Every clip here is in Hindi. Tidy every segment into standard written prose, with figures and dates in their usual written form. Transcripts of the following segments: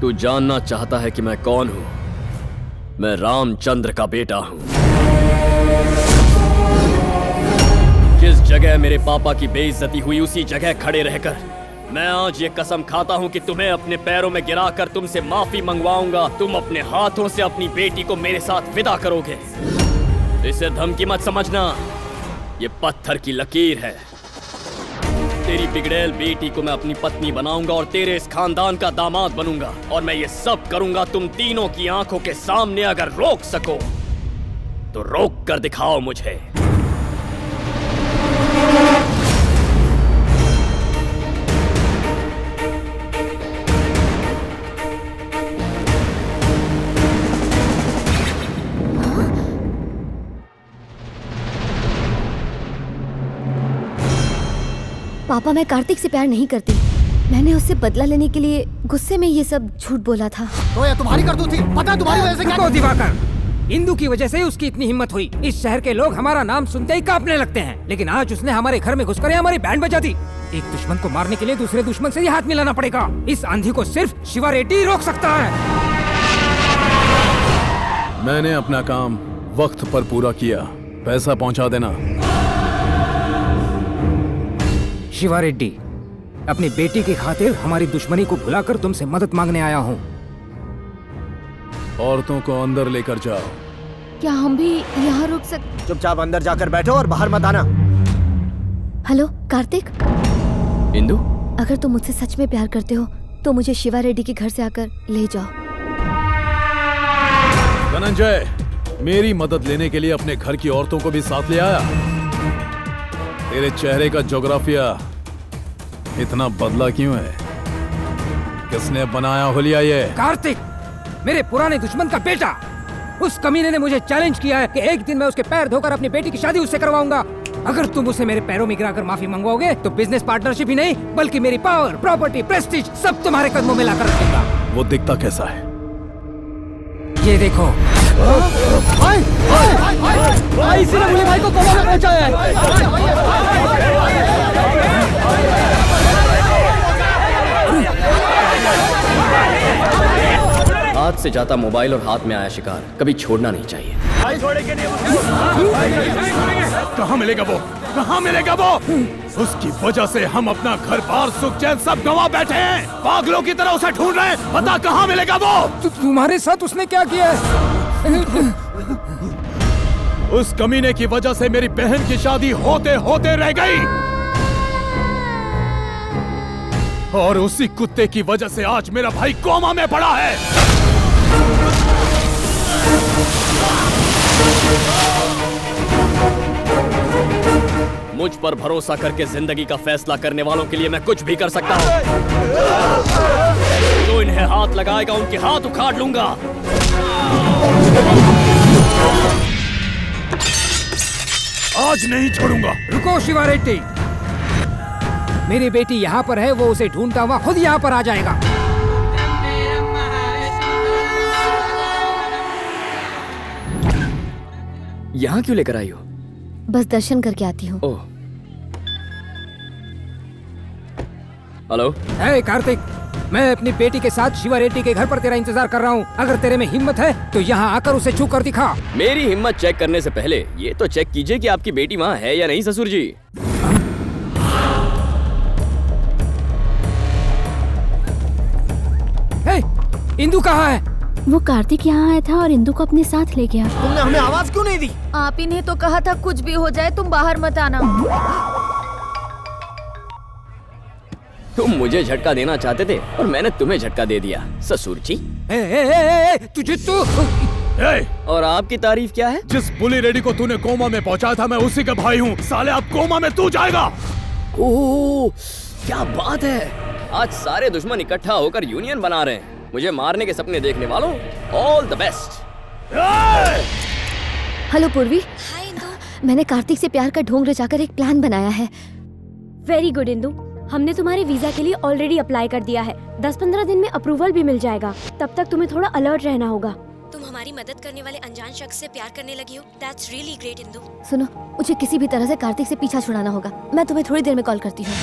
तू जानना चाहता है कि मैं कौन हूं? मैं रामचंद्र का बेटा हूं। जिस जगह मेरे पापा की बेइज्जती हुई उसी जगह खड़े रहकर मैं आज ये कसम खाता हूं कि तुम्हें अपने पैरों में गिराकर तुमसे माफी मंगवाऊंगा। तुम अपने हाथों से अपनी बेटी को मेरे साथ विदा करोगे। इसे धमकी मत समझना, ये पत्थर की लकीर है। तेरी बिगड़ैल बेटी को मैं अपनी पत्नी बनाऊंगा और तेरे इस खानदान का दामाद बनूंगा। और मैं ये सब करूंगा तुम तीनों की आंखों के सामने। अगर रोक सको तो रोक कर दिखाओ मुझे। पापा, मैं कार्तिक से प्यार नहीं करती। मैंने उससे बदला लेने के लिए गुस्से में ये सब झूठ बोला था। तो ये तुम्हारी करतूत थी। पता तुम्हारी वजह से क्या? दिवाकर, इंदु की वजह से उसकी इतनी हिम्मत हुई। इस शहर के लोग हमारा नाम सुनते ही कांपने लगते हैं। लेकिन आज उसने हमारे घर में घुसकर हमारी बैंड बजा दी। एक दुश्मन को मारने के लिए दूसरे दुश्मन से ही हाथ मिलाना पड़ेगा। इस आंधी को सिर्फ शिवा रेड्डी रोक सकता है। मैंने अपना काम वक्त पर पूरा किया। पैसा पहुंचा देना। शिवा रेड्डी, अपनी बेटी की खातिर हमारी दुश्मनी को भुलाकर तुमसे मदद मांगने आया हूँ। औरतों को अंदर लेकर जाओ। क्या हम भी यहाँ रुक सकते? चुपचाप अंदर जाकर बैठो और बाहर मत आना। हेलो कार्तिक, इंदु, अगर तुम मुझसे सच में प्यार करते हो तो मुझे शिवा रेड्डी के घर से आकर ले जाओ। धनंजय, मेरी मदद लेने के लिए अपने घर की औरतों को भी साथ ले आया। तेरे चेहरे का ज्योग्राफिया इतना बदला क्यों है? किसने बनाया हुलिया ये? कार्तिक, मेरे पुराने दुश्मन का बेटा। उस कमीने ने मुझे चैलेंज किया है कि एक दिन मैं उसके पैर धोकर अपनी बेटी की शादी उससे करवाऊंगा। अगर तुम उसे मेरे पैरों में गिराकर माफी मंगवाओगे तो बिजनेस पार्टनरशिप ही नहीं बल्कि मेरी पावर, प्रॉपर्टी, प्रेस्टीज सब तुम्हारे कदमों में लाकर रखूंगा। वो दिखता कैसा है? ये देखो। भाई, इसी ने मुली भाई को कोमा में पहुंचाया है। हाथ से जाता मोबाइल और हाथ में आया शिकार कभी छोड़ना नहीं चाहिए। कहाँ मिलेगा वो? कहाँ मिलेगा वो? उसकी वजह से हम अपना घर बार सुख चैन सब गंवा बैठे हैं। पागलों की तरह उसे ढूंढ रहे हैं। पता कहाँ मिलेगा वो? तुम्हारे साथ उसने क्या किया है? उस कमीने की वजह से मेरी बहन की शादी होते होते रह गई और उसी कुत्ते की वजह से आज मेरा भाई कोमा में पड़ा है। मुझ पर भरोसा करके जिंदगी का फैसला करने वालों के लिए मैं कुछ भी कर सकता हूँ। जो इन्हें हाथ लगाएगा उनके हाथ उखाड़ लूंगा। आज नहीं छोड़ूंगा। रुको शिवा रेड्डी, मेरी बेटी यहाँ पर है। वो उसे ढूंढता हुआ खुद यहाँ पर आ जाएगा। यहाँ क्यों लेकर आई हो? बस दर्शन करके आती हूँ। ओह, हेलो। हे कार्तिक, मैं अपनी बेटी के साथ शिवा रेड्डी के घर पर तेरा इंतजार कर रहा हूँ। अगर तेरे में हिम्मत है तो यहाँ आकर उसे छू कर दिखा। मेरी हिम्मत चेक करने से पहले ये तो चेक कीजिए कि आपकी बेटी वहाँ है या नहीं ससुर जी। हे, इंदु कहाँ है? वो कार्तिक यहाँ आया था और इंदु को अपने साथ ले गया। तुमने हमें आवाज क्यों नहीं दी? आप ही ने तो कहा था कुछ भी हो जाए तुम बाहर मत आना। तुम मुझे झटका देना चाहते थे और मैंने तुम्हें झटका दे दिया ससुर जी। तुझे तो और आपकी तारीफ क्या है? जिस बुली रेडी को तूने कोमा में पहुंचाया था मैं उसी का भाई हूँ। साले अब कोमा में तू जाएगा। ओह, क्या बात है। आज सारे दुश्मन इकट्ठा होकर यूनियन बना रहे हैं। मुझे मारने के सपने देखने वालों, ऑल द बेस्ट। हेलो पूर्वी। हाय इंदु। मैंने कार्तिक से प्यार का ढोंग रचाकर एक प्लान बनाया है। वेरी गुड इंदु, हमने तुम्हारे वीजा के लिए ऑलरेडी अप्लाई कर दिया है। 10-15 दिन में अप्रूवल भी मिल जाएगा। तब तक तुम्हें थोड़ा अलर्ट रहना होगा। तुम हमारी मदद करने वाले अनजान शख्स से प्यार करने लगी हो। That's really great Indu. सुनो, मुझे किसी भी तरह से कार्तिक से पीछा छुड़ाना होगा। मैं तुम्हें थोड़ी देर में कॉल करती हूँ।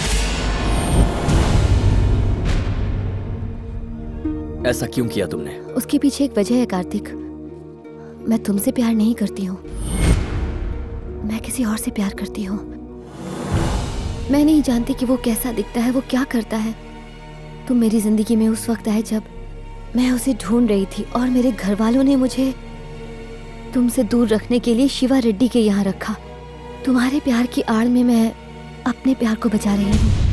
ऐसा क्यों किया तुमने? उसके पीछे एक वजह है कार्तिक। मैं तुमसे प्यार नहीं करती हूँ, मैं किसी और से प्यार करती हूँ। मैं नहीं जानती कि वो कैसा दिखता है, वो क्या करता है। तुम मेरी जिंदगी में उस वक्त आए जब मैं उसे ढूंढ रही थी और मेरे घर वालों ने मुझे तुमसे दूर रखने के लिए शिवा रेड्डी के यहाँ रखा। तुम्हारे प्यार की आड़ में मैं अपने प्यार को बचा रही हूँ।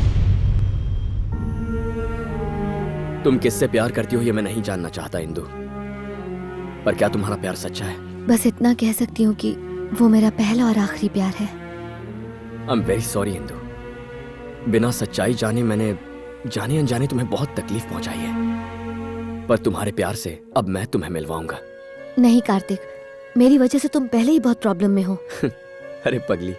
तुम किससे प्यार करती हो ये मैं नहीं जानना चाहता इंदु, पर क्या तुम्हारा प्यार सच्चा है? बस इतना कह सकती हूँ कि वो मेरा पहला और आखिरी प्यार है। I am very sorry Indu, बिना सच्चाई जाने मैंने जाने अनजाने तुम्हें बहुत तकलीफ पहुंचाई है, पर तुम्हारे प्यार से अब मैं तुम्हें मिलवाऊंगा। नहीं कार्तिक, मेरी वजह से तुम पहले ही बहुत प्रॉब्लम में हो। अरे पगली,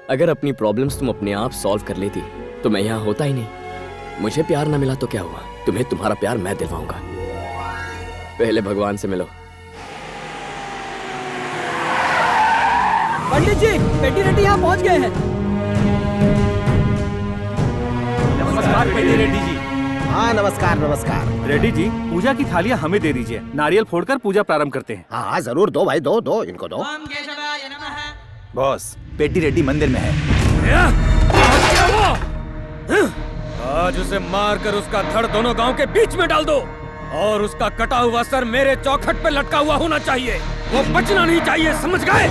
अगर अपनी प्रॉब्लम्स तुम अपने आप सॉल्व कर लेती तो मैं यहाँ होता ही नहीं। मुझे प्यार ना मिला तो क्या हुआ, तुम्हें तुम्हारा प्यार मैं दिलवाऊंगा। पहले भगवान से मिलो। पंडित जी, पेटी रेड्डी यहाँ पहुँच गए हैं। नमस्कार पेटी रेड्डी जी। हाँ नमस्कार नमस्कार। रेड्डी जी, पूजा की थालियाँ हमें दे दीजिए। नारियल फोड़कर पूजा प्रारंभ करते हैं। हाँ जरूर, दो भाई, दो दो, इनको दो। बॉस, पेटी रेड्डी मंदिर में है। आज उसे मारकर उसका धड़ दोनों गांव के बीच में डाल दो और उसका कटा हुआ सर मेरे चौखट पे लटका हुआ होना चाहिए। वो बचना नहीं चाहिए, समझ गए?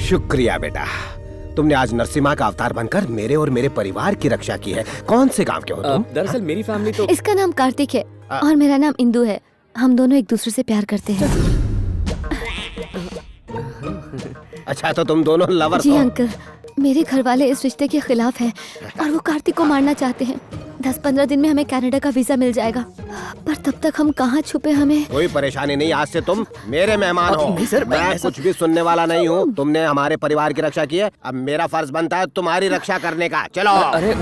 शुक्रिया बेटा, तुमने आज नरसिम्हा का अवतार बनकर मेरे और मेरे परिवार की रक्षा की है। कौन से गांव के हो तुम? दरअसल मेरी फैमिली तो इसका नाम कार्तिक है और मेरा नाम इंदु है। हम दोनों एक दूसरे से प्यार करते हैं। अच्छा, तो तुम दोनों लवर जी हो? अंकल, मेरे घर वाले इस रिश्ते के खिलाफ हैं और वो कार्तिक को मारना चाहते हैं। 10-15 दिन में हमें कनाडा का वीजा मिल जाएगा, पर तब तक हम कहाँ छुपे। हमें कोई परेशानी नहीं, आज से तुम मेरे मेहमान हो। नहीं सर, मैं कुछ भी सुनने वाला नहीं हूँ। तुमने हमारे परिवार की रक्षा की है, अब मेरा फर्ज बनता है तुम्हारी रक्षा करने का। चलो। अरे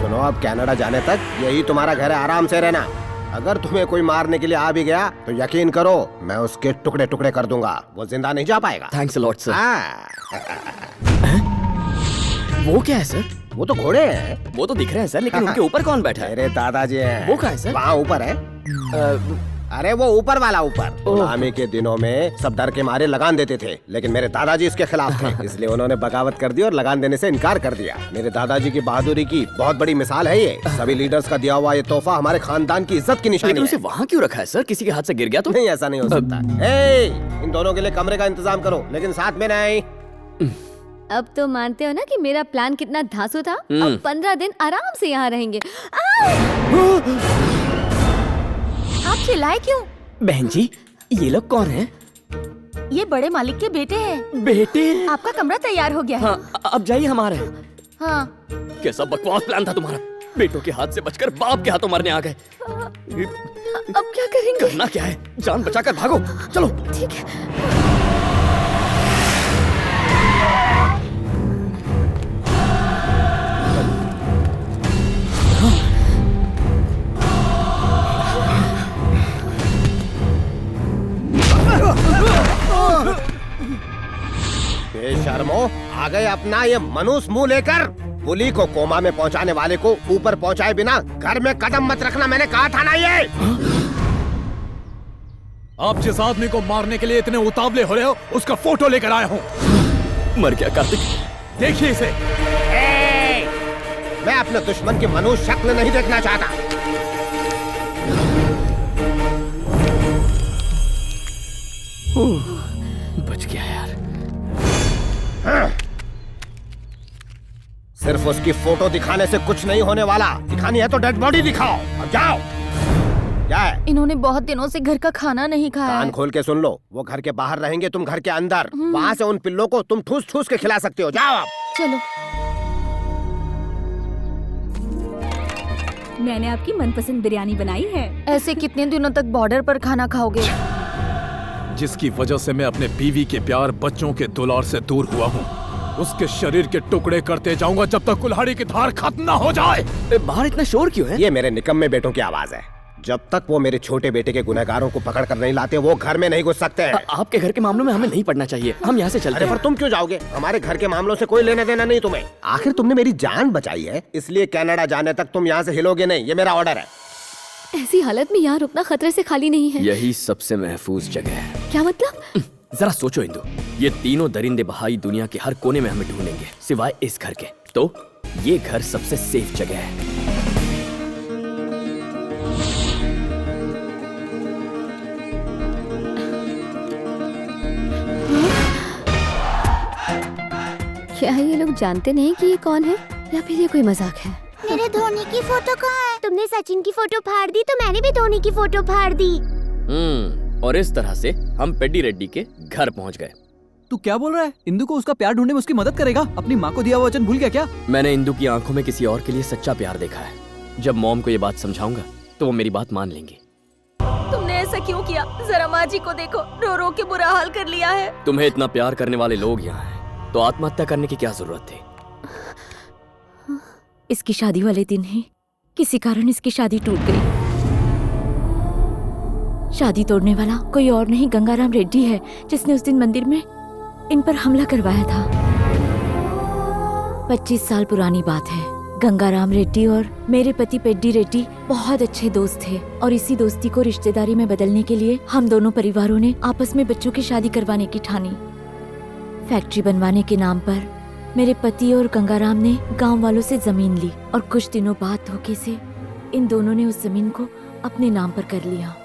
सुनो, अब कनाडा जाने तक यही तुम्हारा घर है, आराम से रहना। अगर तुम्हें कोई मारने के लिए आ भी गया तो यकीन करो मैं उसके टुकड़े टुकड़े कर दूंगा, वो जिंदा नहीं जा पाएगा। Thanks a lot sir. हाँ। वो क्या है सर? वो तो घोड़े हैं। वो तो दिख रहे हैं सर, लेकिन उनके ऊपर कौन बैठा है? मेरे दादाजी हैं। वो कहाँ है सर? वहाँ ऊपर है। अरे वो ऊपर वाला ऊपर। गुलामी के दिनों में सब डर के मारे लगान देते थे, लेकिन मेरे दादाजी इसके खिलाफ थे, इसलिए उन्होंने बगावत कर दी और लगान देने से इनकार कर दिया। मेरे दादाजी की बहादुरी की बहुत बड़ी मिसाल है ये। सभी लीडर्स का दिया हुआ ये तोहफा हमारे खानदान की इज्जत की निशानी लेकिन उसे है। वहाँ क्यों रखा है सर? किसी के हाथ से गिर गया तो? नहीं, ऐसा नहीं हो सकता। इन दोनों के लिए कमरे का इंतजाम करो, लेकिन साथ में नहीं। अब तो मानते हो ना कि मेरा प्लान कितना धांसू था। अब 15 दिन आराम से यहाँ रहेंगे। आप चिल्लाए क्यों? बहन जी, ये लोग कौन हैं? ये बड़े मालिक के बेटे हैं। बेटे? आपका कमरा तैयार हो गया है। हाँ, अब जाइए हमारे। हाँ। कैसा बकवास प्लान था तुम्हारा? बेटों के हाथ से बचकर बाप के हाथों मरने आ गए। अब क्या करेंगे? करना क्या है, जान बचाकर भागो। चलो। ठीक है। बेशर्मो, आ गए अपना ये मनुष्य मुंह लेकर। पुली को कोमा में पहुंचाने वाले को ऊपर पहुंचाए बिना घर में कदम मत रखना, मैंने कहा था ना। ये आप जिस आदमी को मारने के लिए इतने उतावले हो रहे हो, उसका फोटो लेकर आया हूँ। मर गया कार्तिक, देखिए इसे। मैं अपने दुश्मन की मनुष्य शक्ल नहीं देखना चाहता। बच गया यार। सिर्फ उसकी फोटो दिखाने से कुछ नहीं होने वाला। दिखानी है तो डेड बॉडी दिखाओ। अब जाओ। क्या है? इन्होंने बहुत दिनों से घर का खाना नहीं खाया कान है। खोल के सुन लो, वो घर के बाहर रहेंगे, तुम घर के अंदर। वहाँ से उन पिल्लों को तुम ठूस ठूस के खिला सकते हो। जाओ आप। चलो। मैंने आपकी मनपसंद बिरयानी बनाई है। ऐसे कितने दिनों तक बॉर्डर पर खाना खाओगे? जिसकी वजह से मैं अपने बीवी के प्यार, बच्चों के दुलार से दूर हुआ हूँ, उसके शरीर के टुकड़े करते जाऊंगा जब तक कुल्हाड़ी की धार खत्म न हो जाए। बाहर इतना शोर क्यों है? ये मेरे निकम्मे बेटों की आवाज है। जब तक वो मेरे छोटे बेटे के गुनहगारों को पकड़ कर नहीं लाते, वो घर में नहीं घुस सकते हैं। आपके घर के मामलों में हमें नहीं पड़ना चाहिए, हम यहाँ से चलते अरे हैं। पर तुम क्यों जाओगे? हमारे घर के मामलों से कोई लेना देना नहीं तुम्हें। आखिर तुमने मेरी जान बचाई है, इसलिए कनाडा जाने तक तुम यहाँ से हिलोगे नहीं। ये मेरा ऑर्डर है। ऐसी हालत में यहाँ रुकना खतरे से खाली नहीं है। यही सबसे महफूज जगह है। क्या मतलब? जरा सोचो इंदु, ये तीनों दरिंदे बहाई दुनिया के हर कोने में हमें ढूंढेंगे सिवाय इस घर के। तो ये घर सबसे सेफ जगह है। क्या ये लोग जानते नहीं कि ये कौन है, या फिर ये कोई मजाक है? मेरे धोनी की फोटो कहाँ है? तुमने सचिन की फोटो फाड़ दी तो मैंने भी धोनी की फोटो फाड़ दी। और इस तरह से हम पेड्डी रेड्डी के घर पहुंच गए। तू क्या बोल रहा है? इंदु को उसका प्यार ढूंढने में उसकी मदद करेगा? अपनी माँ को दिया हुआ वचन भूल गया क्या? मैंने इंदु की आंखों में किसी और के लिए सच्चा प्यार देखा है। जब मॉम को ये बात समझाऊंगा तो वो मेरी बात मान लेंगी। तुमने ऐसा क्यों किया? जरा माँ जी को देखो, रो रो के बुरा हाल कर लिया है। तुम्हें इतना प्यार करने वाले लोग यहाँ हैं, तो आत्महत्या करने की क्या जरूरत थी? इसकी शादी वाले दिन ही किसी कारण इसकी शादी टूट गई। शादी तोड़ने वाला कोई और नहीं गंगाराम रेड्डी है, जिसने उस दिन मंदिर में इन पर हमला करवाया था। 25 साल पुरानी बात है। गंगाराम रेड्डी और मेरे पति पेड्डी रेड्डी बहुत अच्छे दोस्त थे, और इसी दोस्ती को रिश्तेदारी में बदलने के लिए हम दोनों परिवारों ने आपस में बच्चों की शादी करवाने की ठानी। फैक्ट्री बनवाने के नाम पर मेरे पति और गंगाराम ने गांव वालों से जमीन ली, और कुछ दिनों बाद धोखे से इन दोनों ने उस जमीन को अपने नाम पर कर लिया।